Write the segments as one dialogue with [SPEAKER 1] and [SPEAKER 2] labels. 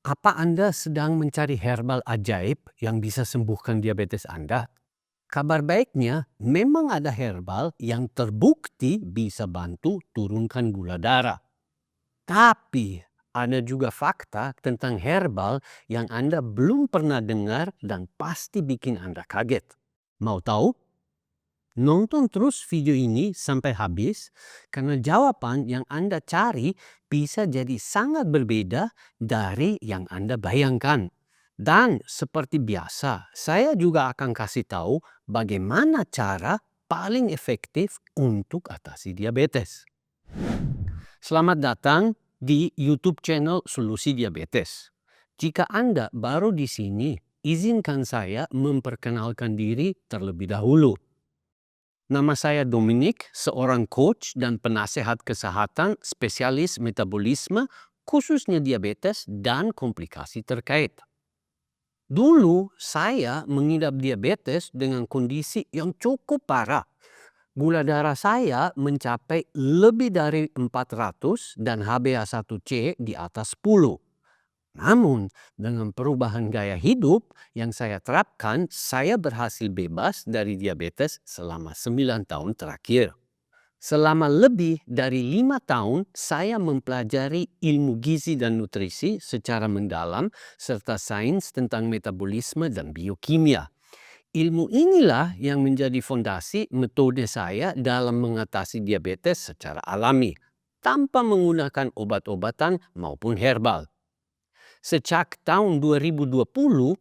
[SPEAKER 1] Apa Anda sedang mencari herbal ajaib yang bisa sembuhkan diabetes Anda? Kabar baiknya, memang ada herbal yang terbukti bisa bantu turunkan gula darah. Tapi ada juga fakta tentang herbal yang Anda belum pernah dengar dan pasti bikin Anda kaget. Mau tahu? Nonton terus video ini sampai habis karena jawaban yang Anda cari bisa jadi sangat berbeda dari yang Anda bayangkan. Dan seperti biasa, saya juga akan kasih tahu bagaimana cara paling efektif untuk atasi diabetes. Selamat datang di YouTube channel Solusi Diabetes. Jika Anda baru di sini, izinkan saya memperkenalkan diri terlebih dahulu. Nama saya Dominic, seorang coach dan penasehat kesehatan spesialis metabolisme, khususnya diabetes dan komplikasi terkait. Dulu saya mengidap diabetes dengan kondisi yang cukup parah. Gula darah saya mencapai lebih dari 400 dan HbA1c di atas 10. Namun, dengan perubahan gaya hidup yang saya terapkan, saya berhasil bebas dari diabetes selama 9 tahun terakhir. Selama lebih dari 5 tahun, saya mempelajari ilmu gizi dan nutrisi secara mendalam serta sains tentang metabolisme dan biokimia. Ilmu inilah yang menjadi fondasi metode saya dalam mengatasi diabetes secara alami, tanpa menggunakan obat-obatan maupun herbal. Sejak tahun 2020,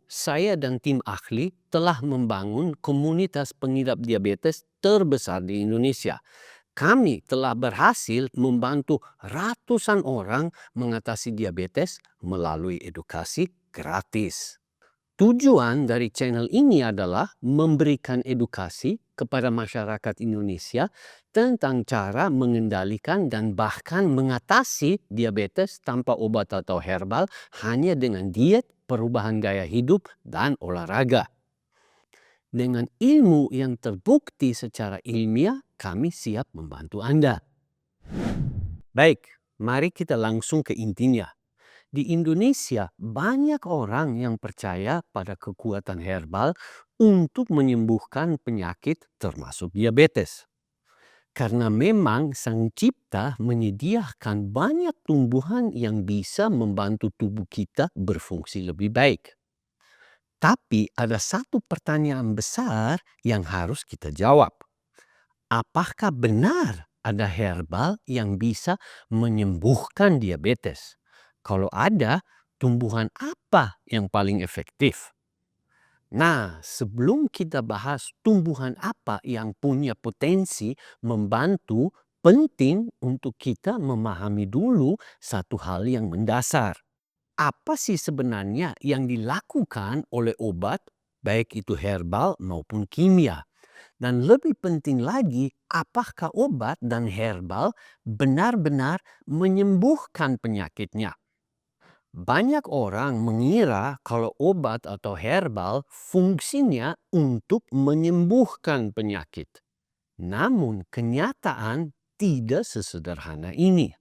[SPEAKER 1] saya dan tim ahli telah membangun komunitas pengidap diabetes terbesar di Indonesia. Kami telah berhasil membantu ratusan orang mengatasi diabetes melalui edukasi gratis. Tujuan dari channel ini adalah memberikan edukasi kepada masyarakat Indonesia tentang cara mengendalikan dan bahkan mengatasi diabetes tanpa obat atau herbal hanya dengan diet, perubahan gaya hidup, dan olahraga. Dengan ilmu yang terbukti secara ilmiah, kami siap membantu Anda. Baik, mari kita langsung ke intinya. Di Indonesia, banyak orang yang percaya pada kekuatan herbal untuk menyembuhkan penyakit termasuk diabetes. Karena memang Sang Cipta menyediakan banyak tumbuhan yang bisa membantu tubuh kita berfungsi lebih baik. Tapi ada satu pertanyaan besar yang harus kita jawab. Apakah benar ada herbal yang bisa menyembuhkan diabetes? Kalau ada, tumbuhan apa yang paling efektif? Nah, sebelum kita bahas tumbuhan apa yang punya potensi membantu, penting untuk kita memahami dulu satu hal yang mendasar. Apa sih sebenarnya yang dilakukan oleh obat, baik itu herbal maupun kimia? Dan lebih penting lagi, apakah obat dan herbal benar-benar menyembuhkan penyakitnya? Banyak orang mengira kalau obat atau herbal fungsinya untuk menyembuhkan penyakit. Namun kenyataan tidak sesederhana ini.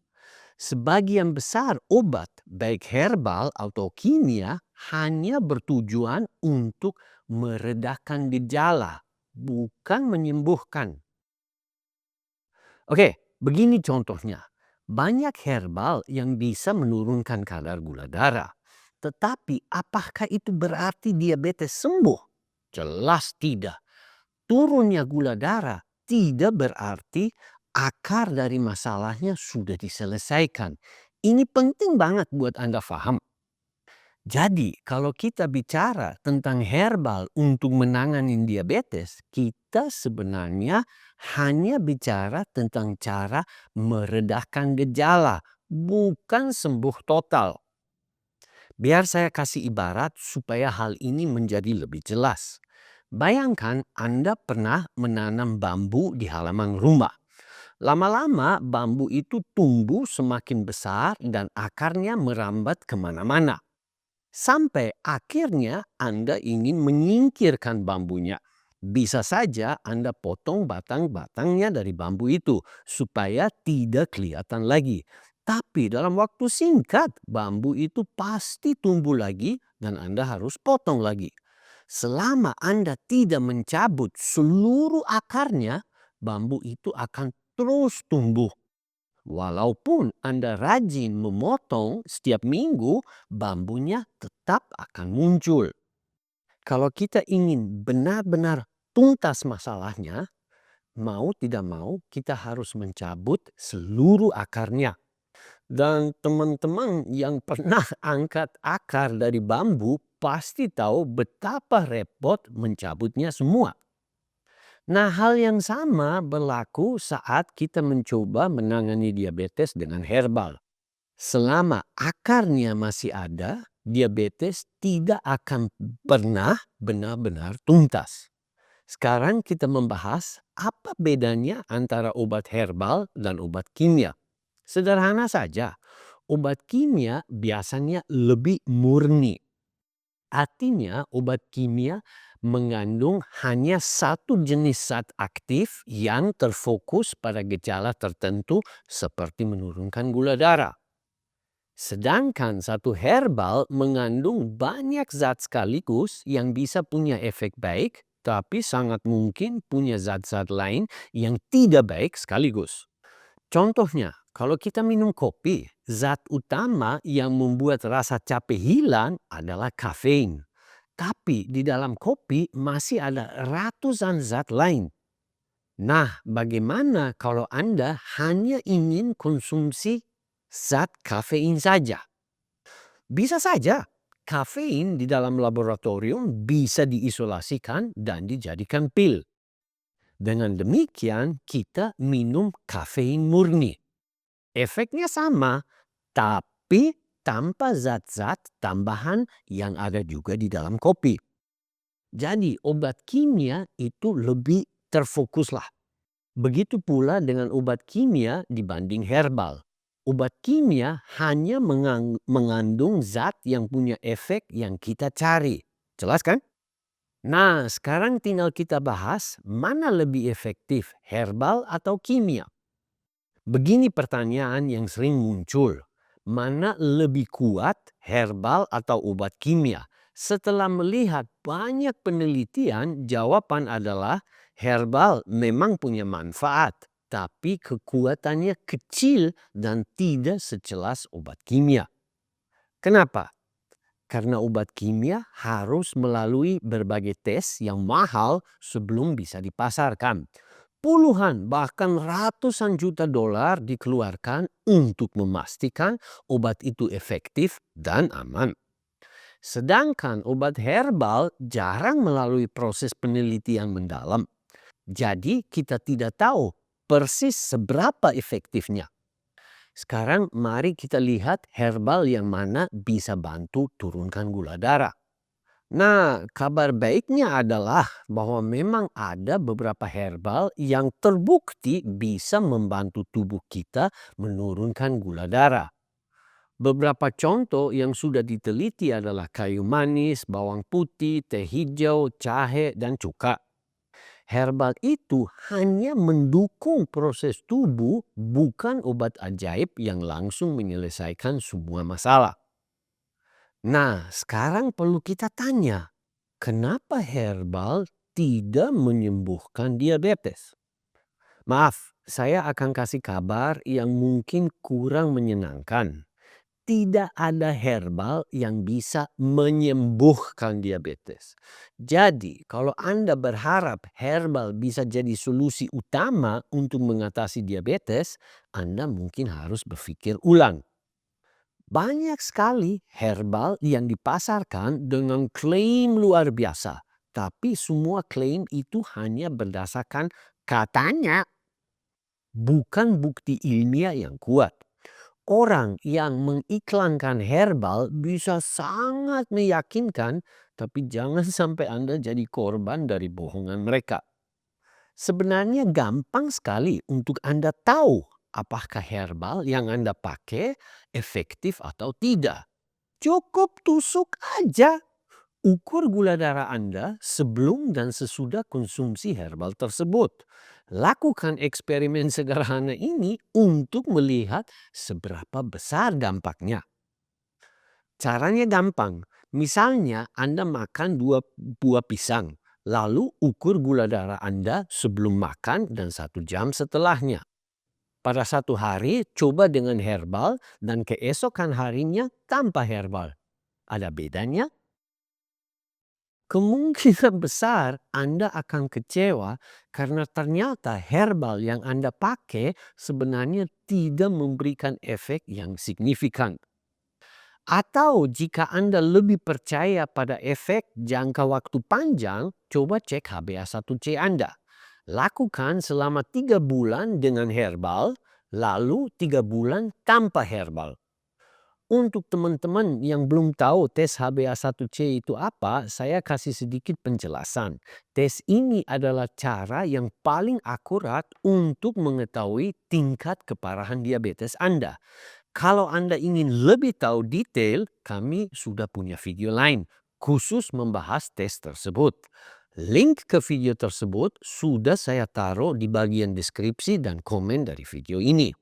[SPEAKER 1] Sebagian besar obat, baik herbal atau kimia, hanya bertujuan untuk meredakan gejala, bukan menyembuhkan. Oke, begini contohnya. Banyak herbal yang bisa menurunkan kadar gula darah. Tetapi apakah itu berarti diabetes sembuh? Jelas tidak. Turunnya gula darah tidak berarti akar dari masalahnya sudah diselesaikan. Ini penting banget buat Anda paham. Jadi, kalau kita bicara tentang herbal untuk menangani diabetes, kita sebenarnya hanya bicara tentang cara meredakan gejala, bukan sembuh total. Biar saya kasih ibarat supaya hal ini menjadi lebih jelas. Bayangkan Anda pernah menanam bambu di halaman rumah. Lama-lama bambu itu tumbuh semakin besar dan akarnya merambat kemana-mana. Sampai akhirnya Anda ingin menyingkirkan bambunya. Bisa saja Anda potong batang-batangnya dari bambu itu supaya tidak kelihatan lagi. Tapi dalam waktu singkat, bambu itu pasti tumbuh lagi dan Anda harus potong lagi. Selama Anda tidak mencabut seluruh akarnya, bambu itu akan terus tumbuh. Walaupun Anda rajin memotong setiap minggu, bambunya tetap akan muncul. Kalau kita ingin benar-benar tuntas masalahnya, mau tidak mau kita harus mencabut seluruh akarnya. Dan teman-teman yang pernah angkat akar dari bambu pasti tahu betapa repot mencabutnya semua. Nah, hal yang sama berlaku saat kita mencoba menangani diabetes dengan herbal. Selama akarnya masih ada, diabetes tidak akan pernah benar-benar tuntas. Sekarang kita membahas apa bedanya antara obat herbal dan obat kimia. Sederhana saja, obat kimia biasanya lebih murni. Artinya obat kimia mengandung hanya satu jenis zat aktif yang terfokus pada gejala tertentu seperti menurunkan gula darah. Sedangkan satu herbal mengandung banyak zat sekaligus yang bisa punya efek baik, tapi sangat mungkin punya zat-zat lain yang tidak baik sekaligus. Contohnya, kalau kita minum kopi, zat utama yang membuat rasa capek hilang adalah kafein. Tapi di dalam kopi masih ada ratusan zat lain. Nah, bagaimana kalau Anda hanya ingin konsumsi zat kafein saja? Bisa saja, kafein di dalam laboratorium bisa diisolasikan dan dijadikan pil. Dengan demikian, kita minum kafein murni. Efeknya sama, tapi tanpa zat-zat tambahan yang ada juga di dalam kopi. Jadi obat kimia itu lebih terfokuslah. Begitu pula dengan obat kimia dibanding herbal. Obat kimia hanya mengandung zat yang punya efek yang kita cari. Jelas kan? Nah, sekarang tinggal kita bahas mana lebih efektif, herbal atau kimia. Begini pertanyaan yang sering muncul. Mana lebih kuat, herbal atau obat kimia? Setelah melihat banyak penelitian, jawaban adalah herbal memang punya manfaat, tapi kekuatannya kecil dan tidak sejelas obat kimia. Kenapa? Karena obat kimia harus melalui berbagai tes yang mahal sebelum bisa dipasarkan. Puluhan bahkan ratusan juta dolar dikeluarkan untuk memastikan obat itu efektif dan aman. Sedangkan obat herbal jarang melalui proses penelitian mendalam. Jadi kita tidak tahu persis seberapa efektifnya. Sekarang mari kita lihat herbal yang mana bisa bantu turunkan gula darah. Nah, kabar baiknya adalah bahwa memang ada beberapa herbal yang terbukti bisa membantu tubuh kita menurunkan gula darah. Beberapa contoh yang sudah diteliti adalah kayu manis, bawang putih, teh hijau, jahe, dan cuka. Herbal itu hanya mendukung proses tubuh, bukan obat ajaib yang langsung menyelesaikan semua masalah. Nah, sekarang perlu kita tanya, kenapa herbal tidak menyembuhkan diabetes? Maaf, saya akan kasih kabar yang mungkin kurang menyenangkan. Tidak ada herbal yang bisa menyembuhkan diabetes. Jadi, kalau Anda berharap herbal bisa jadi solusi utama untuk mengatasi diabetes, Anda mungkin harus berpikir ulang. Banyak sekali herbal yang dipasarkan dengan klaim luar biasa, tapi semua klaim itu hanya berdasarkan katanya, bukan bukti ilmiah yang kuat. Orang yang mengiklankan herbal bisa sangat meyakinkan, tapi jangan sampai Anda jadi korban dari bohongan mereka. Sebenarnya gampang sekali untuk Anda tahu apakah herbal yang Anda pakai efektif atau tidak. Cukup tusuk aja. Ukur gula darah Anda sebelum dan sesudah konsumsi herbal tersebut. Lakukan eksperimen sederhana ini untuk melihat seberapa besar dampaknya. Caranya gampang. Misalnya Anda makan 2 buah pisang, lalu ukur gula darah Anda sebelum makan dan 1 jam setelahnya. Pada 1 hari, coba dengan herbal dan keesokan harinya tanpa herbal. Ada bedanya? Kemungkinan besar Anda akan kecewa karena ternyata herbal yang Anda pakai sebenarnya tidak memberikan efek yang signifikan. Atau jika Anda lebih percaya pada efek jangka waktu panjang, coba cek HbA1c Anda. Lakukan selama 3 bulan dengan herbal, lalu 3 bulan tanpa herbal. Untuk teman-teman yang belum tahu tes HbA1c itu apa, saya kasih sedikit penjelasan. Tes ini adalah cara yang paling akurat untuk mengetahui tingkat keparahan diabetes Anda. Kalau Anda ingin lebih tahu detail, kami sudah punya video lain khusus membahas tes tersebut. Link ke video tersebut sudah saya taruh di bagian deskripsi dan komen dari video ini.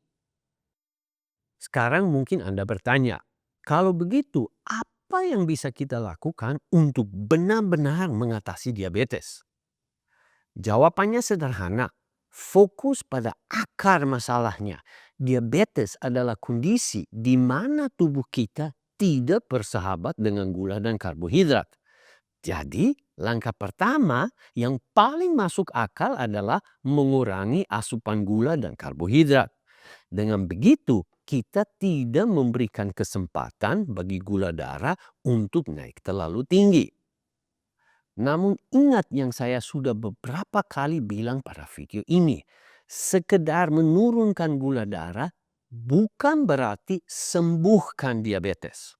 [SPEAKER 1] Sekarang mungkin Anda bertanya, kalau begitu apa yang bisa kita lakukan untuk benar-benar mengatasi diabetes? Jawabannya sederhana, fokus pada akar masalahnya. Diabetes adalah kondisi di mana tubuh kita tidak bersahabat dengan gula dan karbohidrat. Jadi, langkah pertama yang paling masuk akal adalah mengurangi asupan gula dan karbohidrat. Dengan begitu, kita tidak memberikan kesempatan bagi gula darah untuk naik terlalu tinggi. Namun ingat yang saya sudah beberapa kali bilang pada video ini, sekedar menurunkan gula darah bukan berarti sembuhkan diabetes.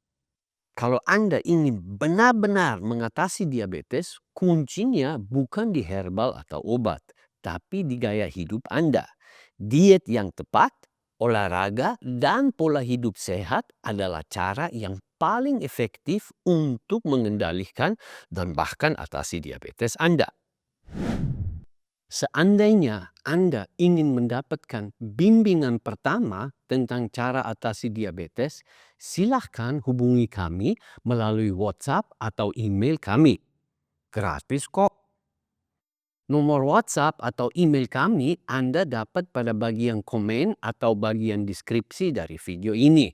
[SPEAKER 1] Kalau Anda ingin benar-benar mengatasi diabetes, kuncinya bukan di herbal atau obat, tapi di gaya hidup Anda. Diet yang tepat, olahraga, dan pola hidup sehat adalah cara yang paling efektif untuk mengendalikan dan bahkan atasi diabetes Anda. Seandainya Anda ingin mendapatkan bimbingan pertama tentang cara atasi diabetes, silahkan hubungi kami melalui WhatsApp atau email kami. Gratis kok. Nomor WhatsApp atau email kami Anda dapat pada bagian komen atau bagian deskripsi dari video ini.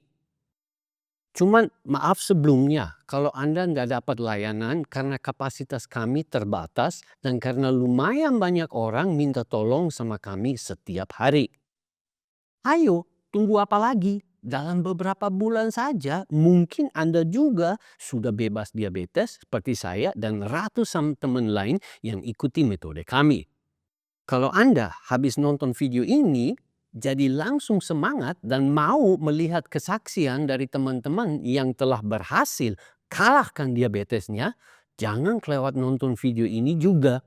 [SPEAKER 1] Cuman maaf sebelumnya kalau Anda nggak dapat layanan karena kapasitas kami terbatas dan karena lumayan banyak orang minta tolong sama kami setiap hari. Ayo, tunggu apa lagi? Dalam beberapa bulan saja mungkin Anda juga sudah bebas diabetes seperti saya dan ratusan teman lain yang ikuti metode kami. Kalau Anda habis nonton video ini, jadi langsung semangat dan mau melihat kesaksian dari teman-teman yang telah berhasil kalahkan diabetesnya, jangan kelewat nonton video ini juga.